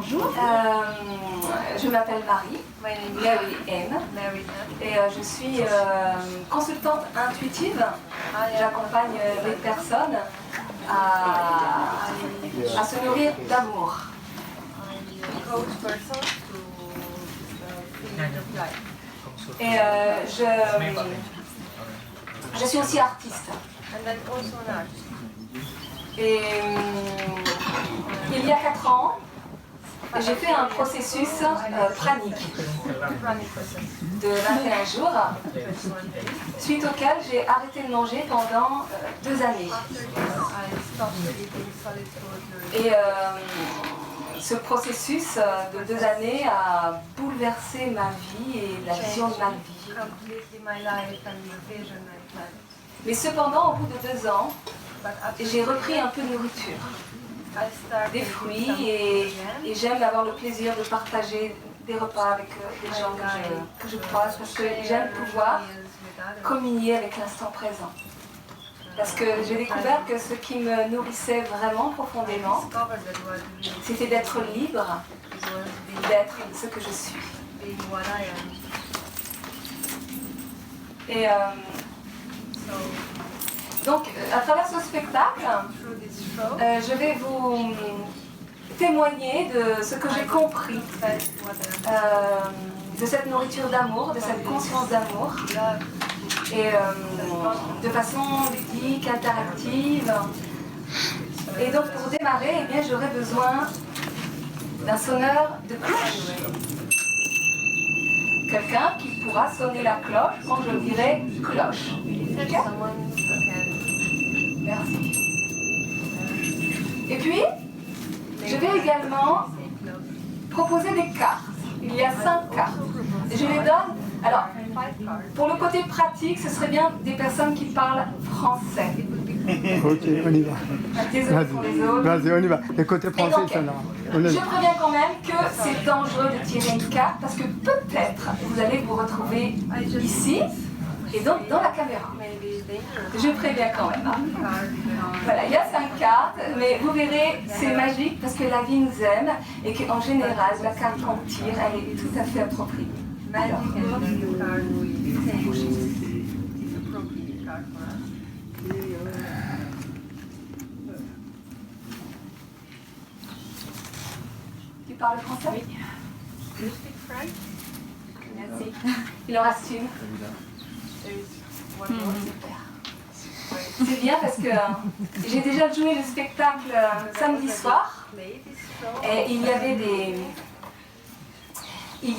Je m'appelle Marie, Mary Ann, et je suis consultante intuitive. J'accompagne les personnes à se nourrir d'amour. Et je suis aussi artiste. Et il y a 4 ans, j'ai fait un processus pranique de 21 jours, suite auquel j'ai arrêté de manger pendant 2 années. Et ce processus de 2 années a bouleversé ma vie et la vision de ma vie. Mais cependant, au bout de 2 ans, j'ai repris un peu de nourriture, des fruits, et j'aime avoir le plaisir de partager des repas avec des gens que je croise, parce que j'aime pouvoir communier avec l'instant présent. Parce que j'ai découvert que ce qui me nourrissait vraiment profondément, c'était d'être libre, d'être ce que je suis. Et donc, à travers ce spectacle, je vais vous témoigner de ce que j'ai compris de cette nourriture d'amour, de cette conscience d'amour, et de façon ludique, interactive. Et donc, pour démarrer, eh bien, j'aurai besoin d'un sonneur de cloche. Quelqu'un qui pourra sonner la cloche quand je dirai cloche. Okay? Merci. Et puis, je vais également proposer des cartes. Il y a 5 cartes. Et je les donne. Alors, pour le côté pratique, ce serait bien des personnes qui parlent français. Ok, on y va. Désolé pour les autres. Vas-y, on y va. Le côté français, donc, ça là. Je préviens quand même que c'est dangereux de tirer une carte parce que peut-être vous allez vous retrouver ici et donc dans la caméra. Je préviens quand même. Hein. Voilà, il y a 5 cartes, mais vous verrez, c'est magique parce que la vie nous aime et qu'en général, la carte qu'on tire, elle est tout à fait appropriée. Alors, tu parles français? Oui. You speak French? Merci. Il en reste une. C'est bien parce que j'ai déjà joué le spectacle samedi soir et il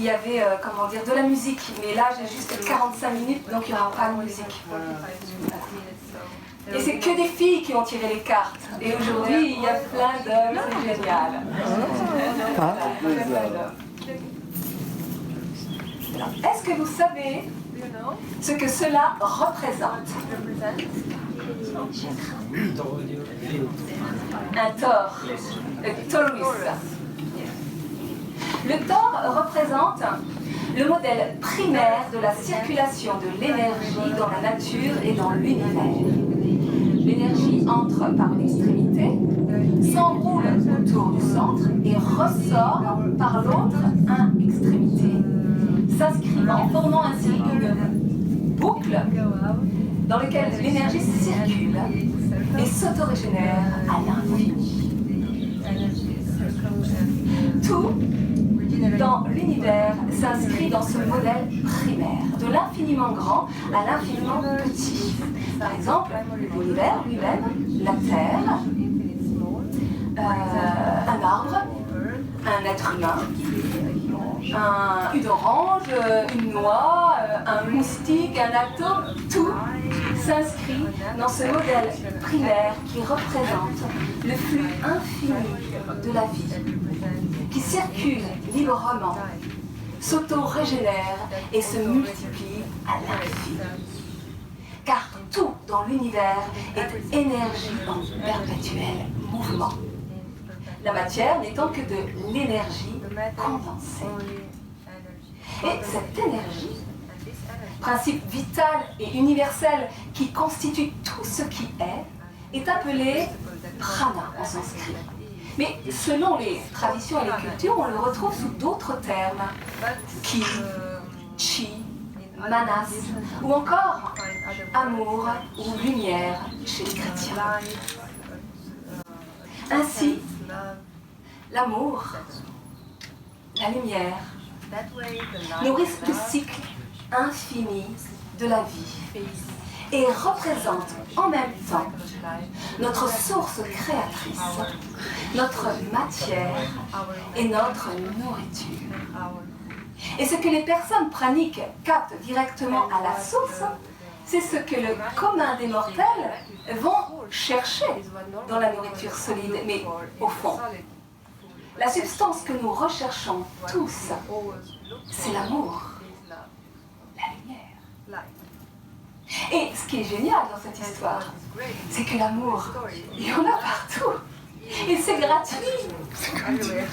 y avait comment dire, de la musique, mais là j'ai juste 45 minutes donc il n'y aura pas de musique. Et c'est que des filles qui ont tiré les cartes. Et aujourd'hui il y a plein d'hommes, c'est génial. Est-ce que vous savez ce que cela représente? Un tore, le taurus. Le tore représente le modèle primaire de la circulation de l'énergie dans la nature et dans l'univers. L'énergie entre par une extrémité, s'enroule autour du centre et ressort par l'autre extrémité, s'inscrivant, formant ainsi une boucle dans laquelle l'énergie circule et s'autorégénère à l'infini. Tout dans l'univers s'inscrit dans ce modèle primaire, de l'infiniment grand à l'infiniment petit. Par exemple, l'univers lui-même, la Terre, un arbre, un être humain, une orange, une noix, un moustique, un atome, tout s'inscrit dans ce modèle primaire qui représente le flux infini de la vie, qui circule librement, s'auto-régénère et se multiplie à l'infini. Car tout dans l'univers est énergie en perpétuel mouvement. La matière n'étant que de l'énergie condensée. Et cette énergie, principe vital et universel qui constitue tout ce qui est appelée prana en sanskrit. Mais selon les traditions et les cultures, on le retrouve sous d'autres termes. Ki, chi, manas, ou encore amour ou lumière chez les chrétiens. Ainsi, l'amour, la lumière, nourrissent le cycle infini de la vie et représentent en même temps notre source créatrice, notre matière et notre nourriture. Et ce que les personnes praniques captent directement à la source, c'est ce que le commun des mortels vont chercher dans la nourriture solide, mais au fond. La substance que nous recherchons tous, c'est l'amour, la lumière. Et ce qui est génial dans cette histoire, c'est que l'amour, il y en a partout. Et c'est gratuit. C'est gratuit.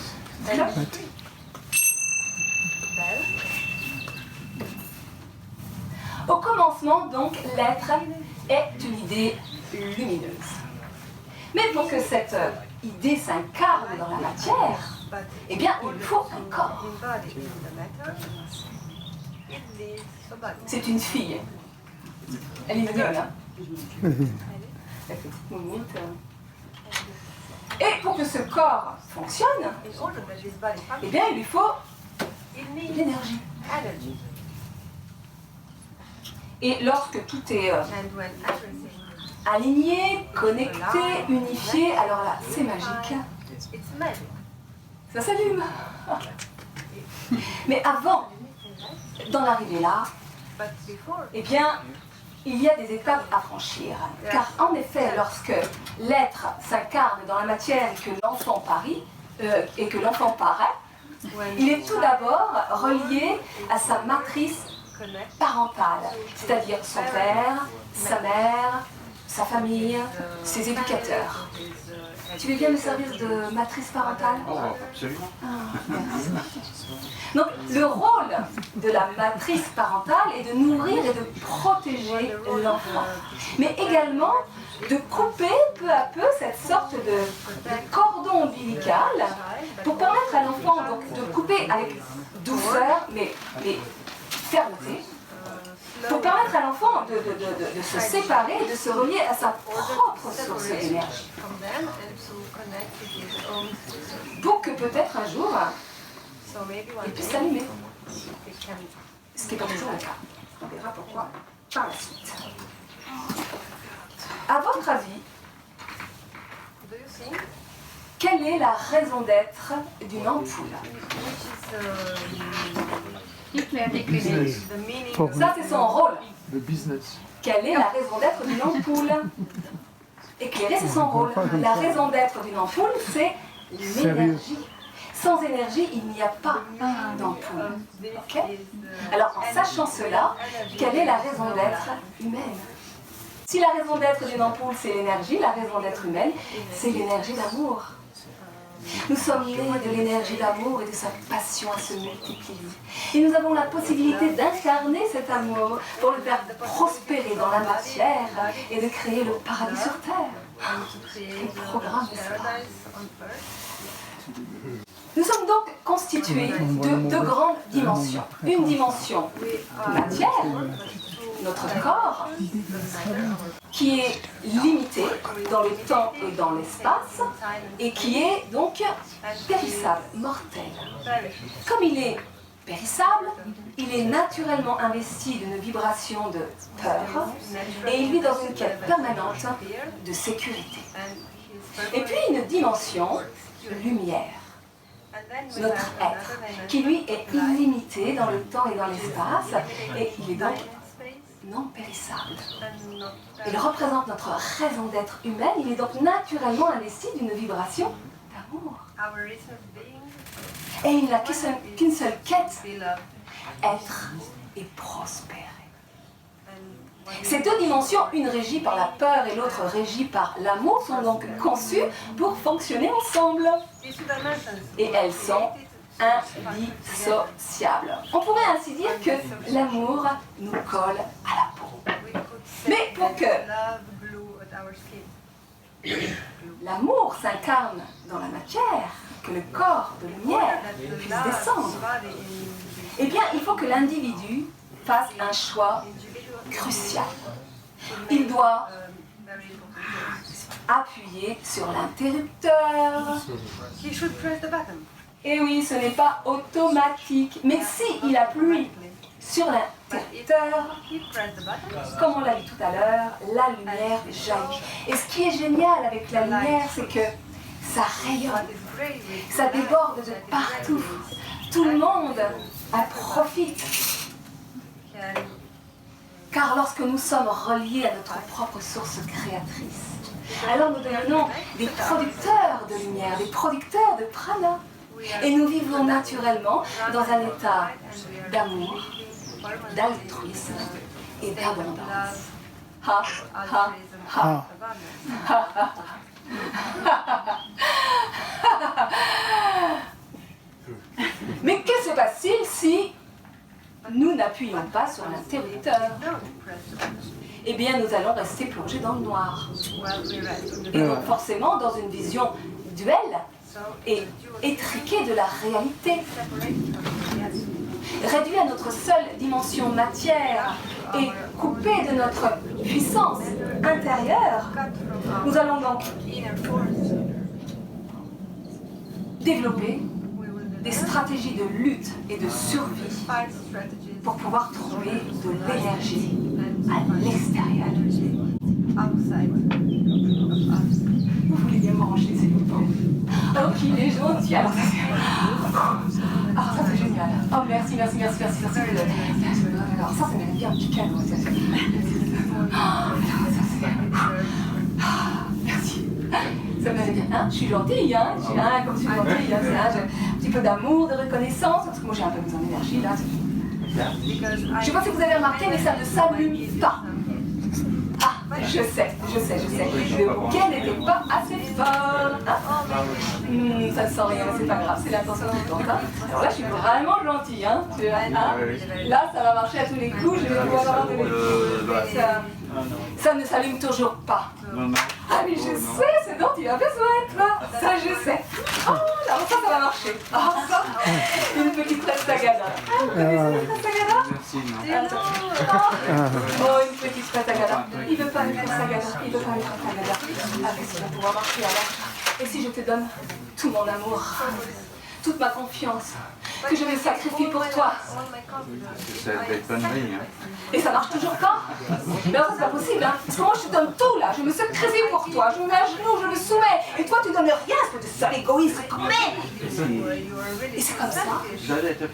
Au commencement, donc, l'être est une idée lumineuse. Mais pour que cette idée s'incarne dans la matière, eh bien, il faut un corps. C'est une fille. Elle est mignonne, hein? La petite moumoute. Et pour que ce corps fonctionne, eh bien, il lui faut l'énergie. Et lorsque tout est aligné, connecté, unifié, alors là, c'est magique. Ça s'allume. Mais avant d'en arriver là, eh bien, il y a des étapes à franchir. Car en effet, lorsque l'être s'incarne dans la matière et que l'enfant paraît, il est tout d'abord relié à sa matrice parentale, c'est-à-dire son père, sa mère, sa famille, ses éducateurs. Tu veux bien me servir de matrice parentale? Oh, absolument. Merci. Donc, le rôle de la matrice parentale est de nourrir et de protéger l'enfant, mais également de couper peu à peu cette sorte de cordon ombilical pour permettre à l'enfant donc de couper avec douceur, mais fermeté, pour permettre à l'enfant de se séparer et de se relier à sa propre source d'énergie. Pour que peut-être un jour, il puisse s'allumer. Ce qui n'est pas toujours le cas. On verra pourquoi par la suite. À votre avis, quelle est la raison d'être d'une ampoule? Ça, c'est son rôle. Le business. Quelle est la raison d'être d'une ampoule? Éclairer, c'est son rôle. La raison d'être d'une ampoule, c'est l'énergie. Sans énergie, il n'y a pas d'ampoule. Okay? Alors, en sachant cela, quelle est la raison d'être humaine? Si la raison d'être d'une ampoule, c'est l'énergie, la raison d'être humaine, c'est l'énergie d'amour. Nous sommes nés de l'énergie d'amour et de sa passion à se multiplier. Et nous avons la possibilité d'incarner cet amour pour le faire prospérer dans la matière et de créer le paradis sur terre. Quel programme est cela? Nous sommes donc constitués de deux grandes dimensions. Une dimension matière, notre corps, qui est limité dans le temps et dans l'espace, et qui est donc périssable, mortel. Comme il est périssable, il est naturellement investi d'une vibration de peur, et il vit dans une quête permanente de sécurité. Et puis une dimension lumière, notre être, qui lui est illimité dans le temps et dans l'espace, et il est donc non périssable. Il représente notre raison d'être humaine, il est donc naturellement investi d'une vibration d'amour. Et il n'a qu'une seule quête, être et prospérer. Ces deux dimensions, une régie par la peur et l'autre régie par l'amour, sont donc conçues pour fonctionner ensemble. Et elles sont indissociables. On pourrait ainsi dire que l'amour nous colle à la peau. Mais pour que l'amour s'incarne dans la matière, que le corps de lumière puisse descendre, eh bien, il faut que l'individu fasse un choix crucial. Il doit appuyer sur l'interrupteur. Et oui, ce n'est pas automatique. Mais s'il appuie sur l'interrupteur, comme on l'a dit tout à l'heure, la lumière jaillit. Et ce qui est génial avec la lumière, c'est que ça rayonne, ça déborde de partout. Tout le monde en profite. Car lorsque nous sommes reliés à notre propre source créatrice, alors nous devenons des producteurs de lumière, des producteurs de prana. Et nous vivons naturellement dans un état d'amour, d'altruisme et d'abondance. Ha, ha, ha. Mais que se passe-t-il si nous n'appuyons pas sur l'interrupteur? Eh bien, nous allons rester plongés dans le noir. Et donc, forcément, dans une vision duelle et étriquée de la réalité. Réduit à notre seule dimension matière et coupé de notre puissance intérieure, nous allons donc développer des stratégies de lutte et de survie pour pouvoir trouver de l'énergie à l'extérieur. Vous voulez bien me brancher, s'il vous plaît? Oh, qu'il est gentil! Alors, ça c'est génial. Oh, merci. Alors, ça m'aide bien un petit calme. Merci. Ça m'aide bien. Hein? Je suis gentille, hein? Comme je suis gentille, hein? J'ai un petit peu d'amour, de reconnaissance, parce que moi j'ai un peu besoin d'énergie, là. Je ne sais pas si vous avez remarqué, mais ça ne s'allume pas. Ah, je sais. Le bouquet n'était pas assez fort. Hein? Ça ne sent rien, c'est pas grave, c'est l'intention qui compte. Hein? Alors là, je suis vraiment gentille. Hein? Là, ça va marcher à tous les coups, je vais pouvoir avoir de l'énergie. Ça ne s'allume toujours pas. Ah, mais je sais, c'est dont tu as besoin, toi. Ça, je sais. Oh, là, ça va marcher. Ah, ça, une petite Rastagada. Vous connaissez une Rastagada? Merci, non. Oh, une petite Rastagada. Il veut pas une Rastagada. Ah, qu'est-ce qui va pouvoir marcher alors? Et si je te donne tout mon amour, toute ma confiance, que je me sacrifie pour toi? Ça va être bonne vie, hein. Et ça marche toujours pas? Mais alors, c'est pas possible, hein? Parce que moi, je te donne tout, là. Je me sacrifie pour toi. Je me mets à genoux, je me soumets. Et toi, tu donnes rien, espèce de sale égoïste. Et c'est comme ça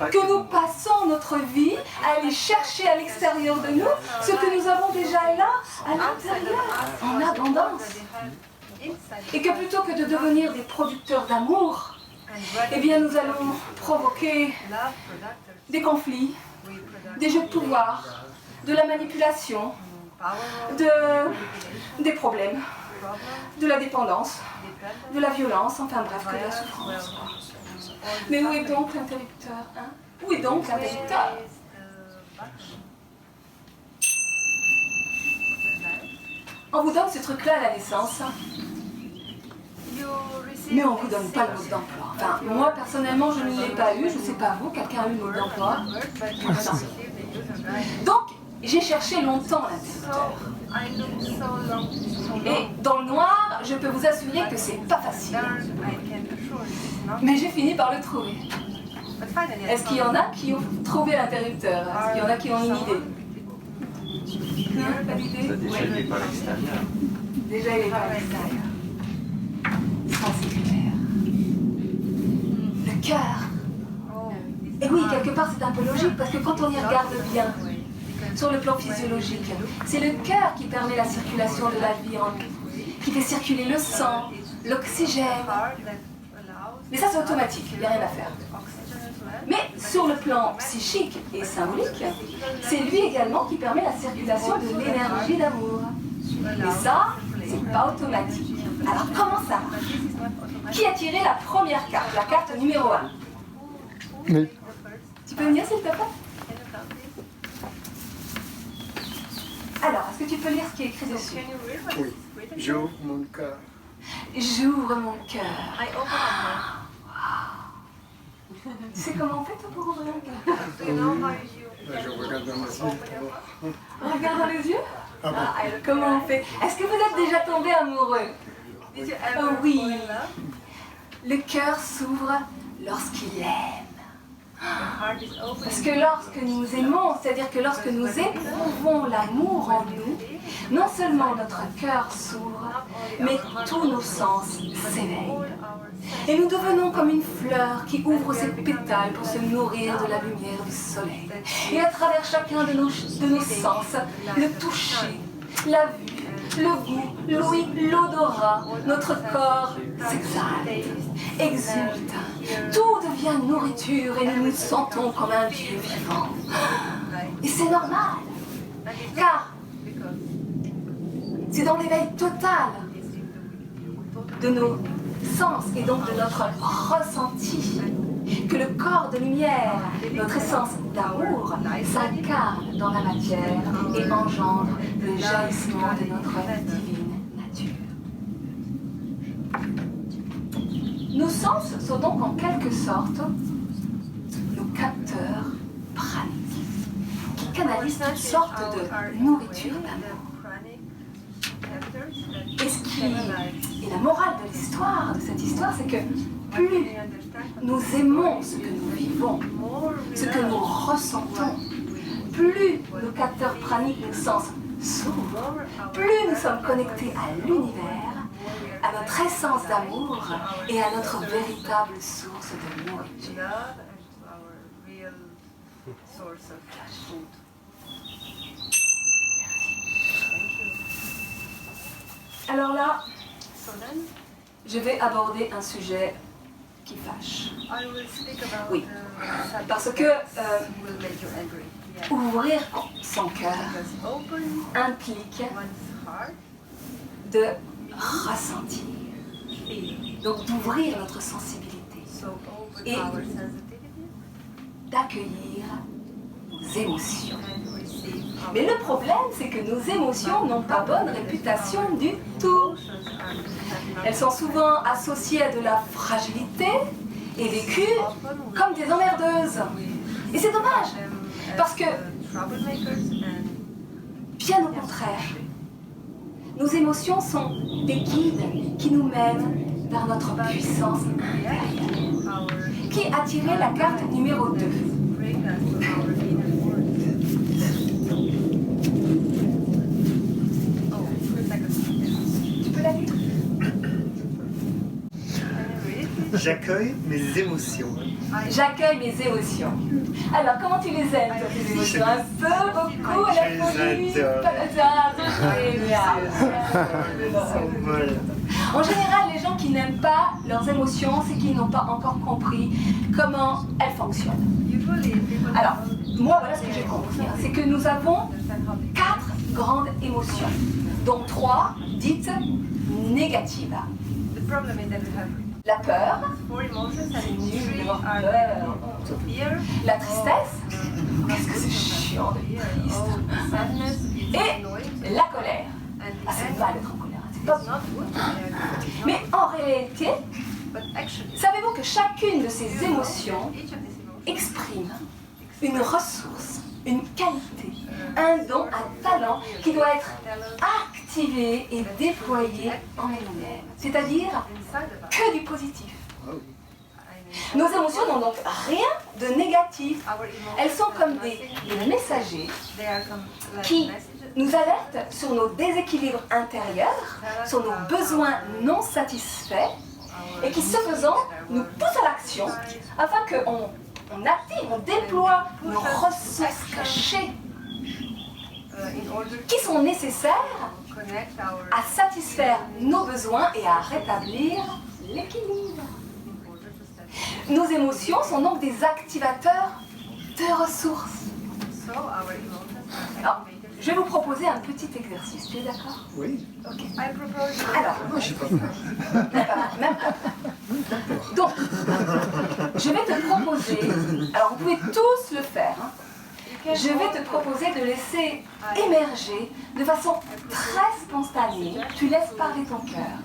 que nous passons notre vie à aller chercher à l'extérieur de nous ce que nous avons déjà là, à l'intérieur, en abondance. Et que plutôt que de devenir des producteurs d'amour, eh bien, nous allons provoquer des conflits, des jeux de pouvoir, de la manipulation, des problèmes, de la dépendance, de la violence, enfin bref, que de la souffrance. Mais où est donc l'interrupteur, hein? Où est donc l'interrupteur? On vous donne ce truc-là à la naissance, mais on ne vous donne pas le mode d'emploi. Enfin, moi, personnellement, je ne l'ai pas eu. Je ne sais pas vous, quelqu'un a eu le mode d'emploi? Donc, j'ai cherché longtemps l'interrupteur. Et dans le noir, je peux vous assurer que c'est pas facile. Mais j'ai fini par le trouver. Est-ce qu'il y en a qui ont trouvé l'interrupteur? Est-ce qu'il y en a qui ont une idée? Non, pas d'idée? Déjà, il n'est pas à l'extérieur. Déjà, il n'est pas à l'extérieur. Ça, c'est clair. Le cœur. Et oui, quelque part, c'est un peu logique, parce que quand on y regarde bien, sur le plan physiologique, c'est le cœur qui permet la circulation de la vie en nous, qui fait circuler le sang, l'oxygène. Mais ça, c'est automatique, il n'y a rien à faire. Mais sur le plan psychique et symbolique, c'est lui également qui permet la circulation de l'énergie d'amour. Mais ça, c'est pas automatique. Alors comment ça marche? Qui a tiré la première carte, la carte numéro 1? Oui. Tu peux venir s'il te plaît? Alors, est-ce que tu peux lire ce qui est écrit dessus? Oui. J'ouvre mon cœur J'ouvre mon cœur. I open my heart. Tu sais comment on fait toi, pour ouvrir un cœur? Do you know how you Je regarde dans les open your heart? On regarde dans les yeux? Ah bon. Comment on fait? Est-ce que vous êtes déjà tombé amoureux? Did you Oh ever oui. fall in love? Le cœur s'ouvre lorsqu'il aime. The heart is open. Parce que lorsque nous aimons, c'est-à-dire que lorsque nous éprouvons l'amour en nous, non seulement notre cœur s'ouvre, mais tous nos sens s'éveillent. Et nous devenons comme une fleur qui ouvre ses pétales pour se nourrir de la lumière du soleil. Et à travers chacun de nos sens, le toucher, la vue, le goût, l'ouïe, l'odorat, notre corps s'exalte, exulte. Tout devient nourriture et nous nous sentons comme un Dieu vivant. Et c'est normal, car c'est dans l'éveil total de nos sens et donc de notre ressenti que le corps de lumière, notre essence d'amour, s'incarne dans la matière et engendre le jaillissement de notre divine nature. Nos sens sont donc en quelque sorte nos capteurs praniques qui canalisent toutes sortes de nourriture d'amour. Et la morale de l'histoire, de cette histoire, c'est que plus nous aimons ce que nous vivons, ce que nous ressentons, plus nos capteurs praniques, nos sens s'ouvrent, plus nous sommes connectés à l'univers, à notre essence d'amour et à notre véritable source de nourriture. Love and to our real source of food. Thank you. Alors là, So then, je vais aborder un sujet qui fâche. I will speak about Oui. the subject Parce que that will make you angry. Yeah. ouvrir son cœur Because open implique one's heart, de ressentir, feel. donc d'ouvrir notre sensibilité, So open Et- our sensitivity d'accueillir nos émotions. and receive our Mais le problème, c'est que nos émotions n'ont pas bonne réputation du tout. emotions are Elles sont souvent associées à de la fragilité et vécues comme des emmerdeuses. Et c'est dommage, parce que, bien au contraire, nos émotions sont des guides qui nous mènent vers notre puissance intérieure. Qui a tiré la carte numéro 2? Tu peux la lire? J'accueille mes émotions. J'accueille mes émotions. Alors, comment tu les aimes, toi, tes émotions? Un peu, beaucoup, à la Je les folie? adore. Génial. En général, les gens qui n'aiment pas leurs émotions, c'est qu'ils n'ont pas encore compris comment elles fonctionnent. Alors, moi, voilà ce que j'ai compris, hein, c'est que nous avons 4 grandes émotions, dont 3 dites négatives. La peur, la tristesse, qu'est-ce que c'est chiant d'être triste, et la colère. Ah, c'est mal d'être en colère, hein, c'est pas bon. Mais en réalité, savez-vous que chacune de ces émotions exprime une ressource, une qualité, un don, un talent qui doit être activé et déployé en elle-même, c'est-à-dire que du positif. Nos émotions n'ont donc rien de négatif. Elles sont comme des messagers qui nous alertent sur nos déséquilibres intérieurs, sur nos besoins non satisfaits et qui, ce faisant, nous poussent à l'action afin qu'on active, on déploie nos ressources cachées qui sont nécessaires à satisfaire nos besoins et à rétablir l'équilibre. Nos émotions sont donc des activateurs de ressources. Alors, je vais vous proposer un petit exercice, tu es d'accord? Oui. Ok. Alors, Moi, je sais pas. même pas. Donc, je vais te proposer, alors vous pouvez tous le faire, hein. Je vais te proposer de laisser émerger de façon très spontanée, tu laisses parler ton cœur,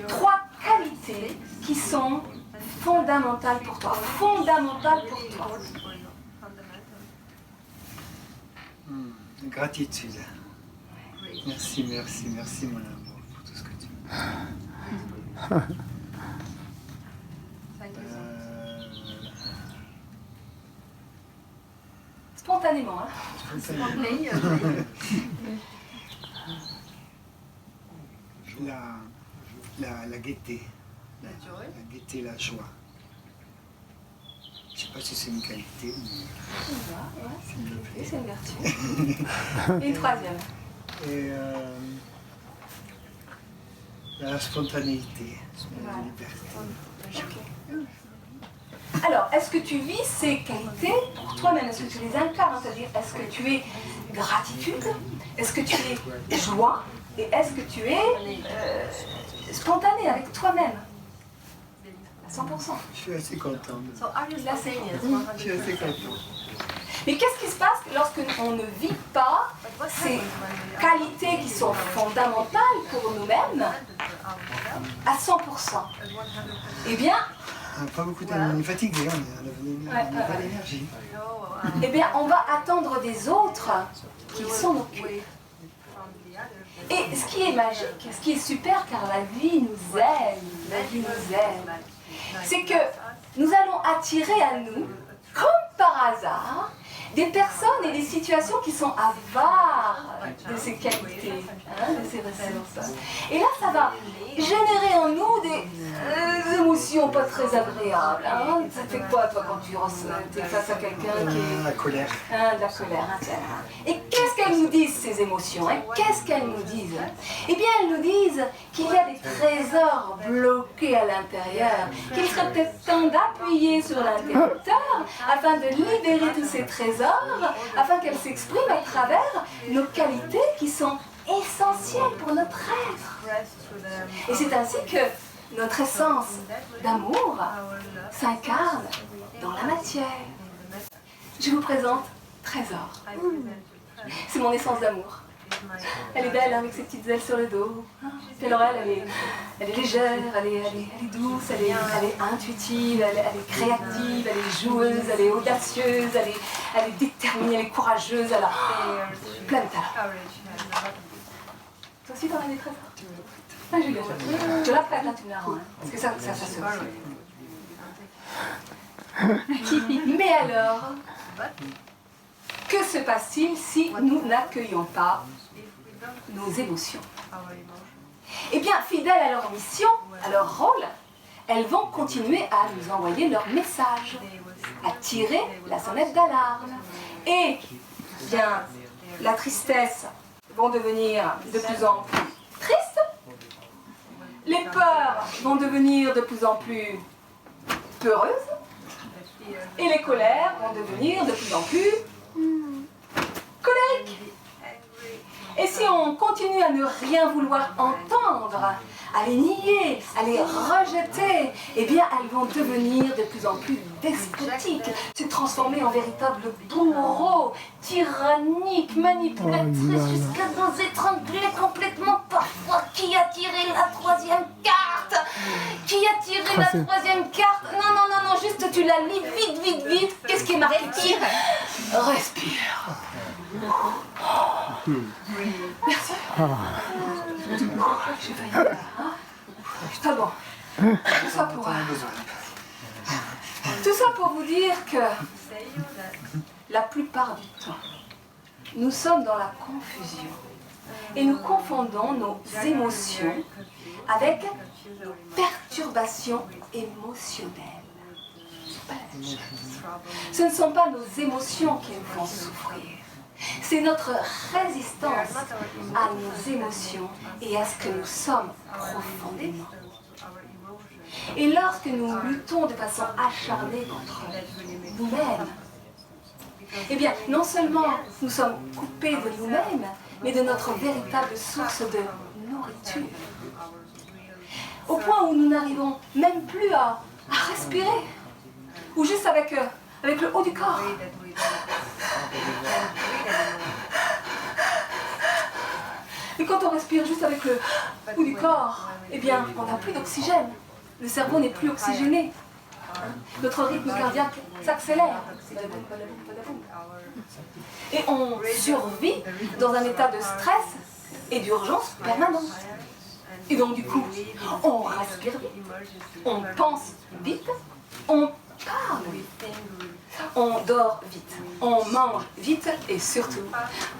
3 qualités qui sont fondamentales pour toi. Fondamentales pour toi. Gratitude. Merci, merci, merci mon amour pour tout ce que tu m'as dit. Spontanément, hein? La gaieté. La gaieté, la joie. Je ne sais pas si c'est une qualité C'est une vertu. Et troisième. Et la spontanéité, la liberté. Okay. Alors, est-ce que tu vis ces qualités pour toi-même? Est-ce que tu les incarnes? C'est-à-dire, est-ce que tu es gratitude? Est-ce que tu es joie? Et est-ce que tu es spontané avec toi-même? À 100%. Je suis assez contente. Là, c'est Je suis assez contente. Mais qu'est-ce qui se passe lorsque on ne vit pas ces qualités qui sont fondamentales pour nous-mêmes à 100%? Eh bien, pas beaucoup d'énergie. On est fatigué, on n'a pas d'énergie. Eh bien, on va attendre des autres qui s'en occupent. Et ce qui est magique, ce qui est super, car la vie nous aime, c'est que nous allons attirer à nous, comme par hasard, des personnes et des situations qui sont avares de ces qualités, de ces ressources. Et là, ça va générer en nous des émotions pas très agréables. Ça fait quoi, toi, quand tu es face à quelqu'un qui est... La colère. De la colère, tiens. Et qu'est-ce qu'elles nous disent, ces émotions? Qu'est-ce qu'elles nous disent? Eh bien, elles nous disent qu'il y a des trésors bloqués à l'intérieur, qu'il serait peut-être temps d'appuyer sur l'interrupteur afin de libérer tous ces trésors, afin qu'elles s'expriment à travers nos qualités qui sont essentielles pour notre être. Et c'est ainsi que notre essence d'amour s'incarne dans la matière. Je vous présente Trésor. C'est mon essence d'amour. Elle est belle avec ses petites ailes sur le dos. Puis alors elle est légère, elle est douce, elle est intuitive, elle est créative, elle est joueuse, elle est audacieuse, elle est déterminée, elle est courageuse, elle a plein de talent. Toi aussi t'en as des trésors? Je la prête, là, tu me la rends. Parce que ça se fait. Mais alors, que se passe-t-il si nous n'accueillons pas nos émotions? Eh bien, fidèles à leur mission, à leur rôle, elles vont continuer à nous envoyer leur message, à tirer la sonnette d'alarme. Et bien, la tristesse vont devenir de plus en plus tristes, les peurs vont devenir de plus en plus peureuses, et les colères vont devenir de plus en plus colériques. Et si on continue à ne rien vouloir entendre, à les nier, à les rejeter, eh bien elles vont devenir de plus en plus despotiques, se transformer en véritables bourreaux, tyranniques, manipulatrices, jusqu'à nous étrangler complètement parfois. Qui a tiré la troisième carte? Qui a tiré la troisième carte? Non, juste tu la lis vite. Qu'est-ce qui est marqué? Respire. Merci. J'ai failli là. Ah bon. Tout ça pour vous dire que la plupart du temps, nous sommes dans la confusion et nous confondons nos émotions avec nos perturbations émotionnelles. C'est pas la même chose. Ce ne sont pas nos émotions qui nous font souffrir. C'est notre résistance à nos émotions et à ce que nous sommes profondément. Et lorsque nous luttons de façon acharnée contre nous-mêmes, eh bien, non seulement nous sommes coupés de nous-mêmes, mais de notre véritable source de nourriture. Au point où nous n'arrivons même plus à respirer, ou juste avec le haut du corps. Mais quand on respire juste avec le bout du corps, eh bien, on n'a plus d'oxygène. Le cerveau n'est plus oxygéné. Notre rythme cardiaque s'accélère. Et on survit dans un état de stress et d'urgence permanente. Et donc du coup, on respire vite, on pense vite, on parle vite, on dort vite, on mange vite et surtout,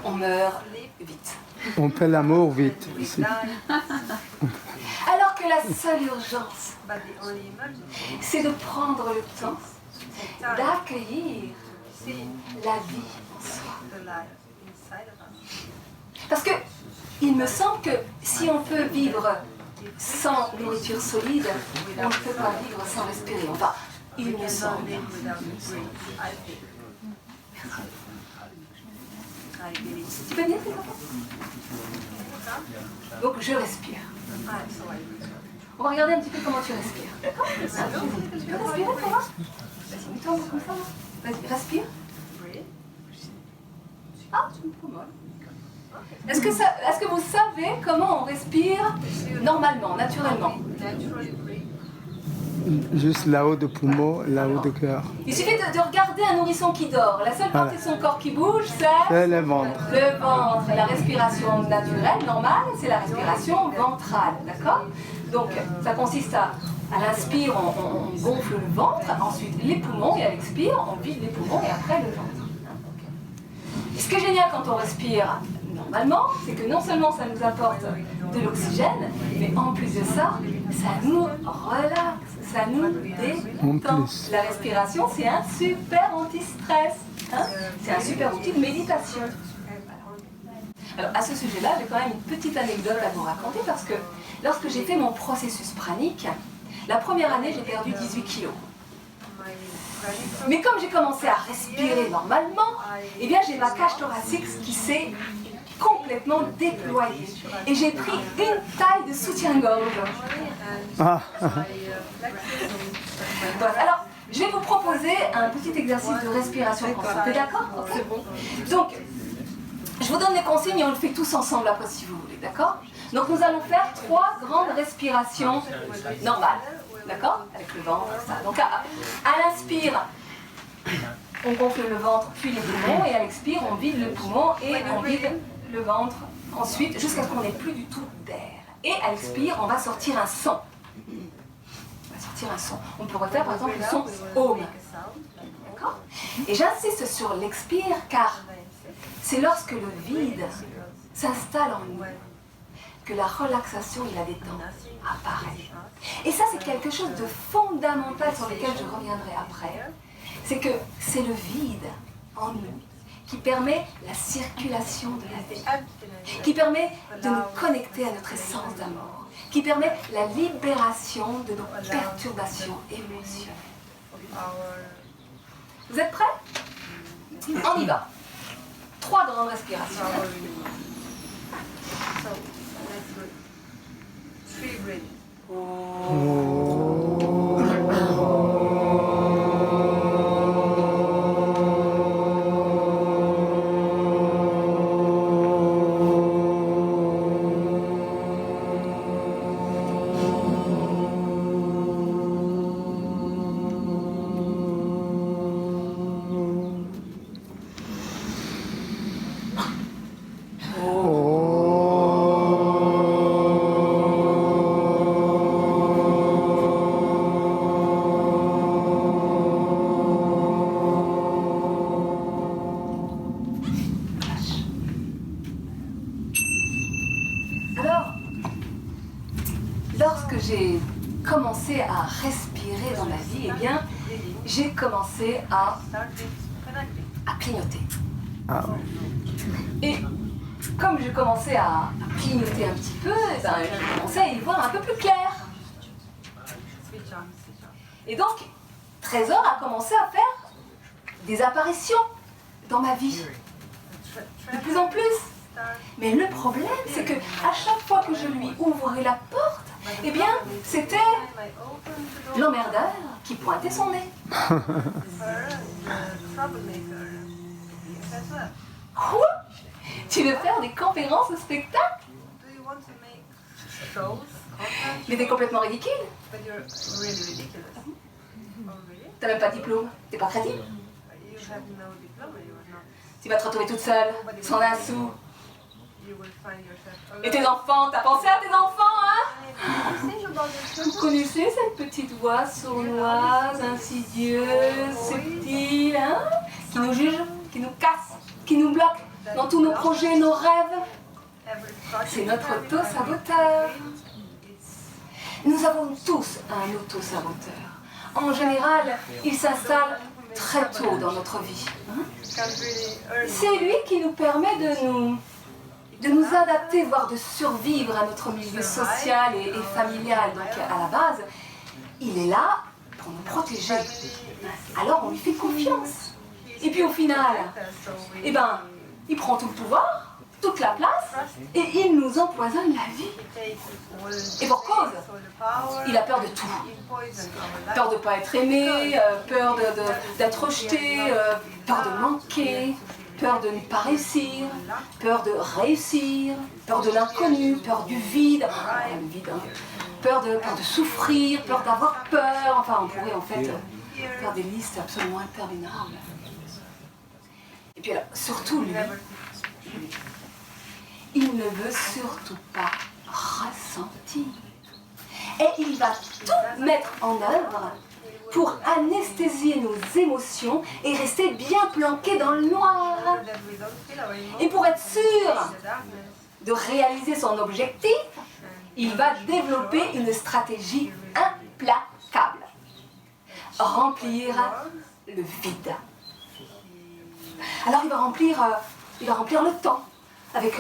on meurt vite. On fait l'amour vite aussi. Alors que la seule urgence, c'est de prendre le temps d'accueillir la vie en soi. Parce que il me semble que si on peut vivre sans nourriture solide, on ne peut pas vivre sans respirer. Enfin, il me semble. Tu peux venir, s'il te plaît ? Donc je respire. On va regarder un petit peu comment tu respires. D'accord ? Tu peux respirer, ça va ? Vas-y, mets-toi comme ça. Vas-y, respire. Ah, tu me prends mal. Est-ce que vous savez comment on respire normalement, naturellement? Juste là-haut de poumon, là-haut de cœur. Il suffit de regarder un nourrisson qui dort. La seule partie de son corps qui bouge, c'est le ventre. le ventre. La respiration naturelle, normale, c'est la respiration ventrale. D'accord? Donc, ça consiste à l'inspire, on gonfle le ventre, ensuite les poumons, et à l'expire, on vide les poumons, et après le ventre. Et ce qui est génial quand on respire normalement, c'est que non seulement ça nous apporte de l'oxygène, mais en plus de ça, ça nous relaxe, ça nous détend. La respiration, c'est un super anti-stress. Hein? C'est un super outil de méditation. Alors, à ce sujet-là, j'ai quand même une petite anecdote à vous raconter parce que lorsque j'ai fait mon processus pranique, la première année, j'ai perdu 18 kilos. Mais comme j'ai commencé à respirer normalement, eh bien j'ai ma cage thoracique qui s'est complètement déployée. Et j'ai pris une taille de soutien-gorge. Ah. Voilà. Alors, je vais vous proposer un petit exercice de respiration consciente. T'es d'accord? C'est bon. Donc, je vous donne les consignes et on le fait tous ensemble après si vous voulez, d'accord? Donc nous allons faire 3 grandes respirations normales. D'accord? Avec le ventre, ça. Donc à l'inspire, on gonfle le ventre puis les poumons, et à l'expire, on vide le poumon et on vide le ventre ensuite, jusqu'à ce qu'on n'ait plus du tout d'air. Et à l'expire, on va sortir un son. On va sortir un son. On pourrait faire par exemple le son OM. D'accord? Et j'insiste sur l'expire car c'est lorsque le vide s'installe en nous que la relaxation et la détente apparaissent. Et ça, c'est quelque chose de fondamental sur lequel je reviendrai après. C'est que c'est le vide en nous qui permet la circulation de la vie, qui permet de nous connecter à notre essence d'amour, qui permet la libération de nos perturbations émotionnelles. Vous êtes prêts? On y va. 3 grandes respirations. À respirer dans ma vie, eh bien, j'ai commencé à clignoter. Ah. Et comme je commençais à clignoter un petit peu, eh ben, je commençais à y voir un peu plus clair. Et donc, Trésor a commencé à faire des apparitions dans ma vie. De plus en plus. Mais le problème, c'est que à chaque fois que je lui ouvrais la porte, eh bien, c'était l'emmerdeur qui pointait son nez. Quoi? Tu veux faire des conférences au spectacle? shows content, Mais t'es complètement ridicule. but you're really ridiculous. Oh, really? T'as même pas de diplôme. T'es pas crédible. You have no diploma, you are not. Tu vas te retrouver toute seule, sans un sou. You will find yourself Et tes alone. enfants, t'as pensé à tes enfants, hein? Think about your Vous children. connaissez cette petite voix sournoise, insidieuse, subtile, hein? Qui nous juge, qui nous casse, qui nous bloque dans tous nos projets, nos rêves. Every project C'est notre you have, auto-saboteur. it's Nous avons tous un auto-saboteur. En général, il s'installe très tôt dans notre vie. Hein? can really earn. C'est lui qui nous permet de nous adapter, voire de survivre à notre milieu social et familial. Donc à la base, il est là pour nous protéger. Alors on lui fait confiance. Et puis au final, eh ben, il prend tout le pouvoir, toute la place, et il nous empoisonne la vie. Et pour cause, il a peur de tout. Peur de ne pas être aimé, peur d'être rejeté, peur de manquer, peur de ne pas réussir, peur de réussir, peur de l'inconnu, peur du vide, le vide, hein. Peur de souffrir, peur d'avoir peur. Enfin, on pourrait en fait faire des listes absolument interminables. Et puis alors, surtout lui, il ne veut surtout pas ressentir. Et il va tout mettre en œuvre pour anesthésier nos émotions et rester bien planqué dans le noir. Et pour être sûr de réaliser son objectif, il va développer une stratégie implacable. Remplir le vide. Alors il va remplir le temps avec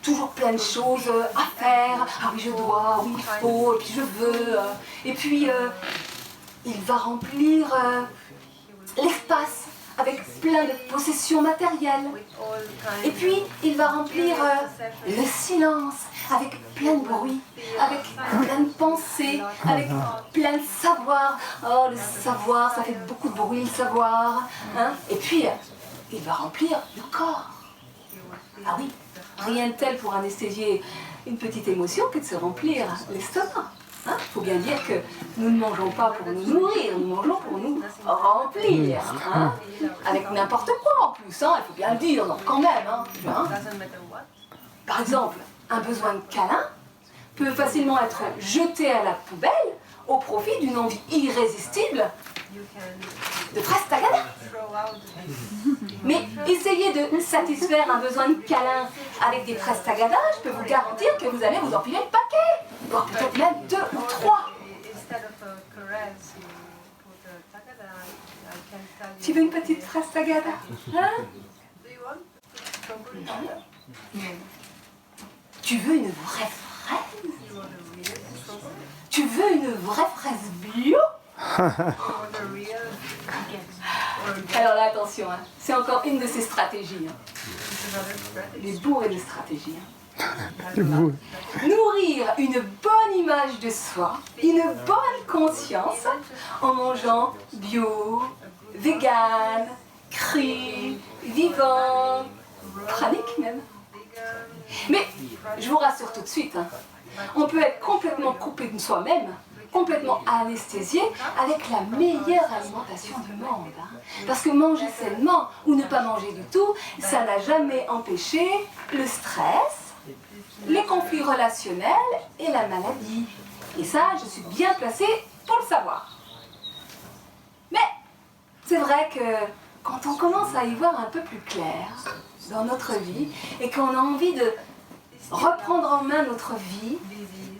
toujours plein de choses à faire. Ah oui, je dois, oui, il faut, et puis je veux. Et puis il va remplir l'espace avec plein de possessions matérielles. Et puis il va remplir le silence avec plein de bruit, avec plein de pensées, avec plein de savoir. Oh, le savoir, ça fait beaucoup de bruit, le savoir. Hein? Et puis il va remplir le corps. Ah oui, rien de tel pour anesthésier une petite émotion que de se remplir l'estomac. Il faut bien dire que nous ne mangeons pas pour nous nourrir, nous mangeons pour nous remplir. Hein? Avec n'importe quoi en plus, hein, il faut bien le dire, donc quand même. Hein? Par exemple, un besoin de câlin peut facilement être jeté à la poubelle au profit d'une envie irrésistible de fraises tagada. Mais essayez de satisfaire un besoin de câlin avec des fraises tagada, je peux vous garantir que vous allez vous empiler le paquet, voire peut-être même 2 ou 3. Tu veux une petite fraise tagada, hein? Tu veux une vraie fraise? Tu veux une vraie fraise bio? Alors là, attention, hein, c'est encore une de ces stratégies. Hein. Les bourrées de stratégies. Hein. Nourrir une bonne image de soi, une bonne conscience, en mangeant bio, vegan, cru, vivant, pranique même. Mais je vous rassure tout de suite, hein, on peut être complètement coupé de soi-même, complètement anesthésié avec la meilleure alimentation du monde. Hein. Parce que manger sainement ou ne pas manger du tout, ça n'a jamais empêché le stress, les conflits relationnels et la maladie. Et ça, je suis bien placée pour le savoir. Mais c'est vrai que quand on commence à y voir un peu plus clair dans notre vie et qu'on a envie de reprendre en main notre vie,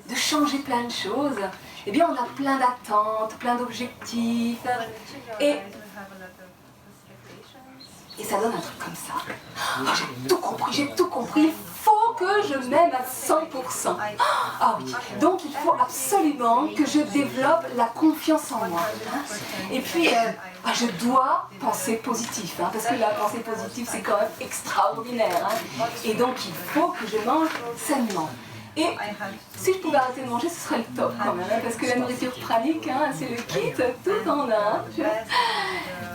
de changer plein de choses, eh bien on a plein d'attentes, plein d'objectifs, et ça donne un truc comme ça. Oh, j'ai tout compris, il faut que je m'aime à 100%. Ah oui, donc il faut absolument que je développe la confiance en moi. Et puis, je dois penser positif, hein, parce que la pensée positive c'est quand même extraordinaire. Hein. Et donc il faut que je mange sainement. Et si je pouvais arrêter de manger, ce serait le top quand même, hein, parce que la nourriture pranique, hein, c'est le kit tout en un.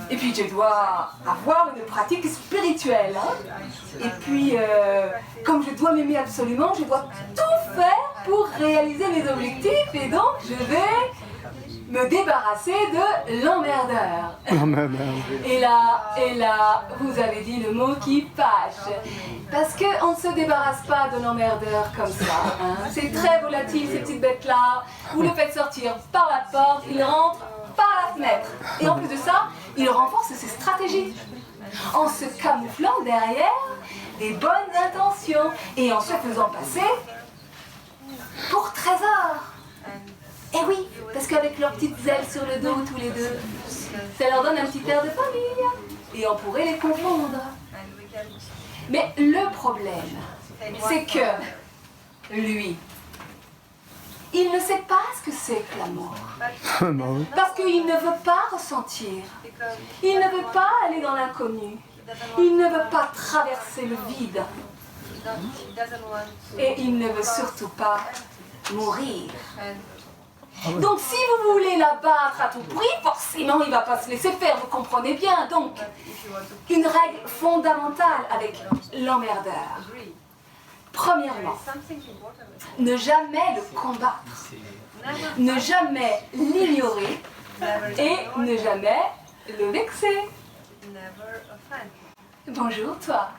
Et Et puis je dois avoir une pratique spirituelle. Hein. Et puis, comme je dois m'aimer absolument, je dois tout faire pour réaliser mes objectifs. Et donc, je vais me débarrasser de l'emmerdeur. Et là, vous avez dit le mot qui fâche. Parce qu'on ne se débarrasse pas de l'emmerdeur comme ça. Hein. C'est très volatile, ces petites bêtes-là. Vous le faites sortir par la porte, il rentre par la fenêtre. Et en plus de ça, il renforce ses stratégies. En se camouflant derrière des bonnes intentions. Et en se faisant passer pour trésor. Eh oui, parce qu'avec leurs petites ailes sur le dos, tous les deux, ça leur donne un petit air de famille. Et on pourrait les confondre. Mais le problème, c'est que lui, il ne sait pas ce que c'est que l'amour. Parce qu'il ne veut pas ressentir. Il ne veut pas aller dans l'inconnu. Il ne veut pas traverser le vide. Et il ne veut surtout pas mourir. Donc si vous voulez l'abattre à tout prix, forcément il ne va pas se laisser faire, vous comprenez bien. Donc, une règle fondamentale avec l'emmerdeur. Premièrement, ne jamais le combattre, ne jamais l'ignorer et ne jamais le vexer. Bonjour toi.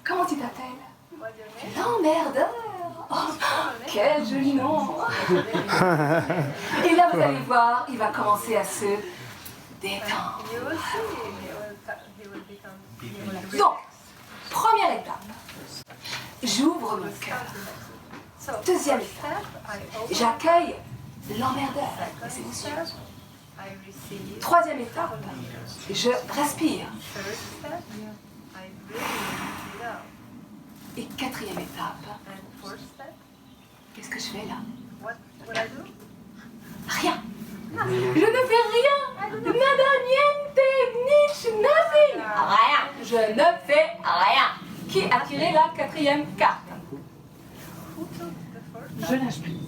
Comment tu t'appelles? L'emmerdeur. Oh, quel joli nom. Et là, vous allez voir, il va commencer à se détendre. Donc, première étape, j'ouvre mon cœur. Deuxième étape, j'accueille l'emmerdeur, les émotions. Troisième étape, je respire. Et quatrième étape, qu'est-ce que je fais là? Rien. Je ne fais rien. Nada, niente, niche, nothing. Rien. Je ne fais rien. Qui a tiré la quatrième carte? Je lâche prise.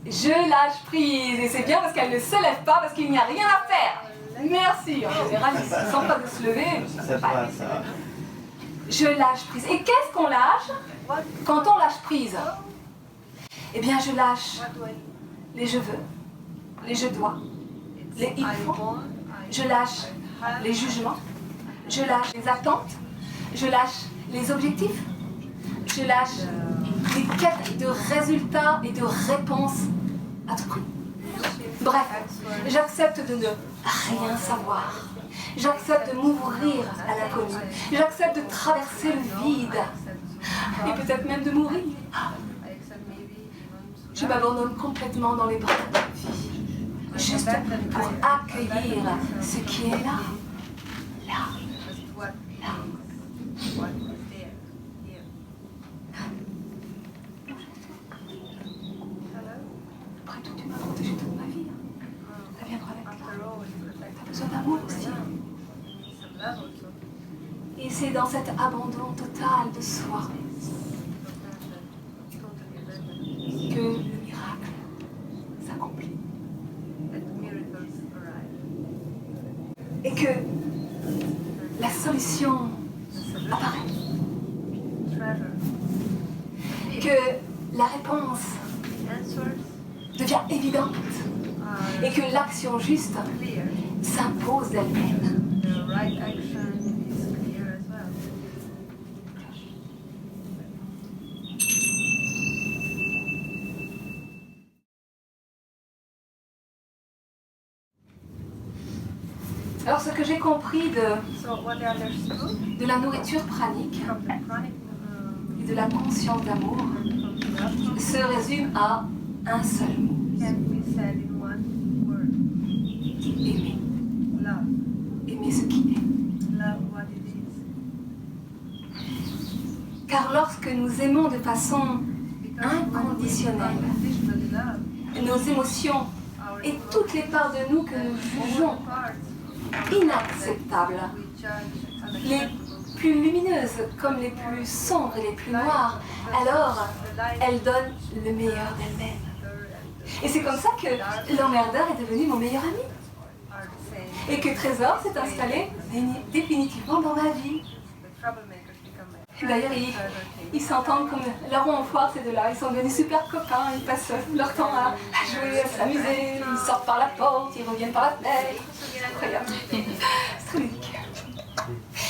Je lâche prise. Et c'est bien parce qu'elle ne se lève pas parce qu'il n'y a rien à faire. Merci. En général, ils ne se sentent pas de se lever. C'est pas ça. Je lâche prise. Et qu'est-ce qu'on lâche quand on lâche prise? Eh bien, je lâche les je veux, les je dois, les il faut. Je lâche les jugements. Je lâche les attentes. Je lâche les objectifs. Je lâche les quêtes de résultats et de réponses à tout prix. Bref, j'accepte de ne rien savoir. J'accepte de m'ouvrir à l'inconnu. J'accepte de traverser le vide. Et peut-être même de mourir. Je m'abandonne complètement dans les bras de la vie. Juste pour accueillir ce qui est là. Là. Là. Après tout, tu m'as protégé toute ma vie. Ça viendra avec là. T'as besoin d'amour aussi. Et c'est dans cet abandon total de soi que le miracle s'accomplit. Et que la solution apparaît. Que la réponse devient évidente. Et que l'action juste s'impose d'elle-même. Alors ce que j'ai compris de la nourriture pranique et de la conscience d'amour se résume à un seul mot. Aimer. Aimer ce qui est. Car lorsque nous aimons de façon inconditionnelle, nos émotions et toutes les parts de nous que nous jugeons inacceptables, les plus lumineuses comme les plus sombres et les plus noires, alors elles donnent le meilleur d'elles-mêmes. Et c'est comme ça que l'emmerdeur est devenu mon meilleur ami. are the same. Et que Trésor s'est installé définitivement dans ma vie. The troublemakers become D'ailleurs, ils s'entendent comme leur en foire, ces deux-là. Ils sont devenus super copains, ils passent leur temps à jouer, à s'amuser, ils sortent par la porte, ils reviennent par la fenêtre. C'est incroyable. C'est très ludique.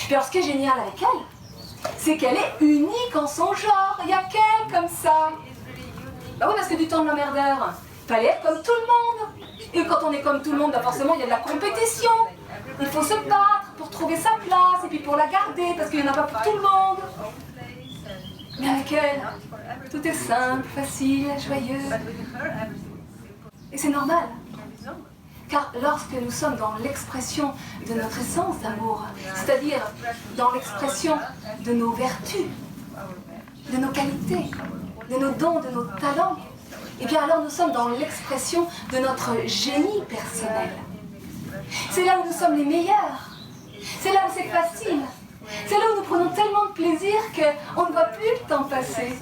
Puis alors, ce qui est génial avec elle, c'est qu'elle est unique en son genre. Il n'y a qu'elle comme ça. Bah oui, parce que du temps de l'emmerdeur, il fallait être comme tout le monde. Et quand on est comme tout le monde, bah forcément, il y a de la compétition. Il faut se battre pour trouver sa place et puis pour la garder, parce qu'il n'y en a pas pour tout le monde. Mais avec elle, tout est simple, facile, joyeux. Et c'est normal. Car lorsque nous sommes dans l'expression de notre essence d'amour, c'est-à-dire dans l'expression de nos vertus, de nos qualités, de nos dons, de nos talents, et bien alors nous sommes dans l'expression de notre génie personnel. C'est là où nous sommes les meilleurs. C'est là où c'est facile. C'est là où nous prenons tellement de plaisir qu'on ne voit plus le temps passer.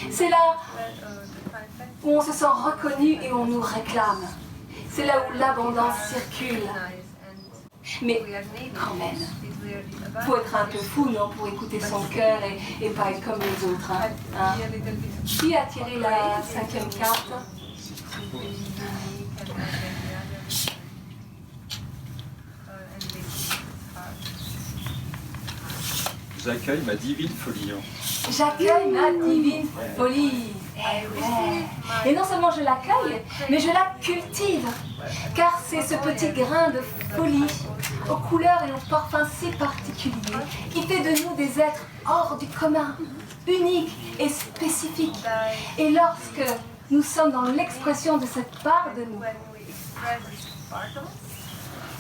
C'est là où on se sent reconnu et on nous réclame. C'est là où l'abondance circule. Mais quand même, il faut être un peu fou, non, pour écouter son cœur et pas être comme les autres. Hein. Qui a tiré la 5e carte? J'accueille ma divine folie. J'accueille ma divine folie. Eh ouais. Et non seulement je l'accueille, mais je la cultive. Car c'est ce petit grain de folie, aux couleurs et aux parfums si particuliers, qui fait de nous des êtres hors du commun, uniques et spécifiques. Et lorsque nous sommes dans l'expression de cette part de nous,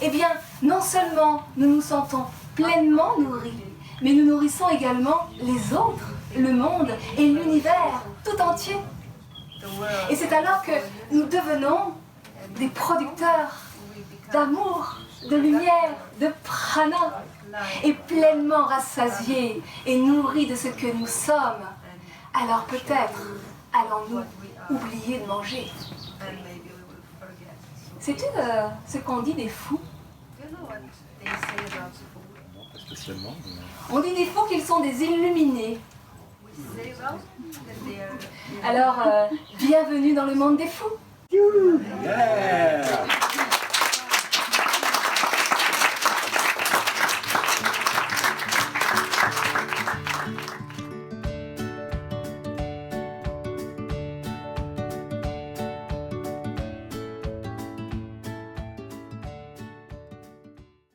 eh bien, non seulement nous nous sentons pleinement nourris, mais nous nourrissons également les autres, le monde et l'univers tout entier. Et c'est alors que nous devenons des producteurs d'amour, de lumière, de prana, et pleinement rassasiés et nourris de ce que nous sommes. Alors peut-être allons-nous oublier de manger. Sais-tu ce qu'on dit des fous? Pas spécialement. On dit des fous qu'ils sont des illuminés. Alors, bienvenue dans le monde des fous. Yeah.